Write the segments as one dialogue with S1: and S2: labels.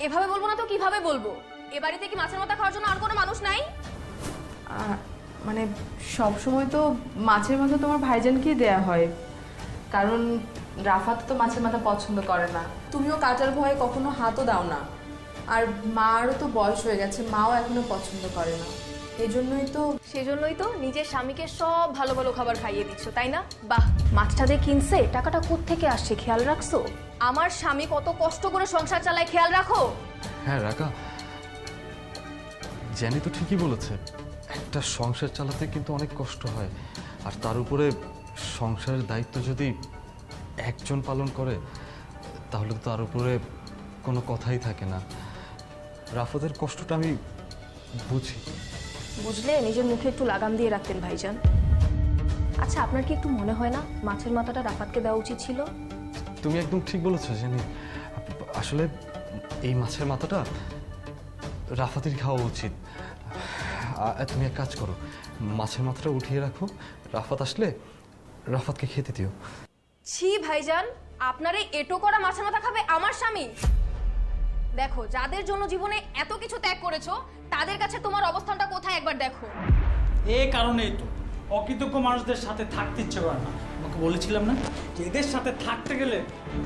S1: এভাবে বলবো না তো কিভাবে বলবো? এ বাড়িতে কি মাছের মাথা খাওয়ার জন্য আর কোনো মানুষ নাই?
S2: মানে সব সময় তো মাছের মাথা তোমার ভাইজানকেই দেয়া হয়, কারণ রাফাত তো মাছের মাথা পছন্দ করে না। তুমিও কাটার ভয়ে কখনো হাতও দাও না। আর মারও তো বয়স হয়ে গেছে, মাও এখনো পছন্দ করে না।
S1: সেজন্যই তো নিজের স্বামীকে সব ভালো ভালো খাবার খাইয়ে দিচ্ছ, তাই না? বাহ, মাছটা যে কিনছে টাকাটা কোত্থেকে আসছে খেয়াল রাখছো? আমার স্বামী কত কষ্ট করে সংসার চালায় খেয়াল রাখো?
S3: হ্যাঁ রাকা, জানি তো ঠিকই বলেছে, একটা সংসার চালাতে কিন্তু অনেক কষ্ট হয়। আর তার উপরে সংসারের দায়িত্ব যদি একজন পালন করে তাহলে তো তার উপরে কোনো কথাই থাকে না। রাফাতের কষ্টটা আমি বুঝি।
S1: বুঝলে নিজের মুখে একটু লাগাম দিয়ে রাখতেন ভাইজান। আচ্ছা, আপনার কি একটু মনে হয় না মাছের মাথাটা রাফাতকে দেওয়া উচিত ছিল?
S3: তুমি একদম ঠিক বলেছো জানি। আসলে এই মাছের মাথাটা রাফাতের খাওয়া উচিত। তুমি এক কাজ করো, মাছের মাথাটা উঠিয়ে রাখো, রাফাত আসলে রাফাতকে খেতে দিও।
S1: ছি ভাইজান, আপনার এই এটো করা মাছের মাথা খাবে আমার স্বামী? দেখো, যাদের জন্য জীবনে এত কিছু ত্যাগ করেছো তাদের কাছে তোমার অবস্থানটা কোথায় একবার দেখো।
S4: এই কারণেই তো অকৃতজ্ঞ মানুষদের সাথে থাকতে ইচ্ছে করে না। আমাকে বলেছিলাম না যে এদের সাথে থাকতে গেলে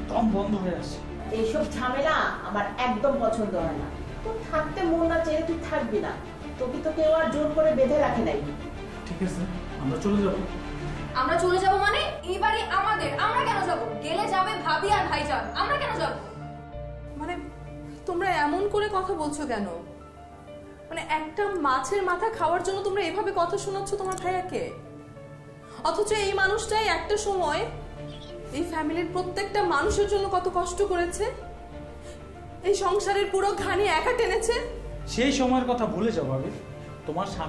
S4: দম বন্ধ হয়ে আসে।
S5: এইসব ঝামেলা আমার একদম পছন্দ হয় না। তোর থাকতে মন না চেয়ে তুই থাকবি না, তোকে তো কেউ আর জোর করে বেঁধে রাখে নাই।
S4: ঠিক আছে, আমরা চলে যাবো।
S1: আমরা চলে যাব মানে? এই বাড়ি আমাদের, আমরা কেন যাব? গেলে যাবে ভাবি আর ভাইজান, আমরা কেন যাব?
S2: মানে তোমরা এমন করে কথা বলছো কেন? মানে একটা মাছের মাথা খাওয়ার জন্য তোমরা এভাবে কথা শোনাচ্ছ তোমার ভাইয়াকে? অথচ এই মানুষটাই একটা সময় এই ফ্যামিলির প্রত্যেকটা মানুষের জন্য কত কষ্ট করেছে, এই সংসারের পুরো ঘানি একা টেনেছে।
S4: সেই সময়ের কথা ভুলে যাবো আগে। তোমার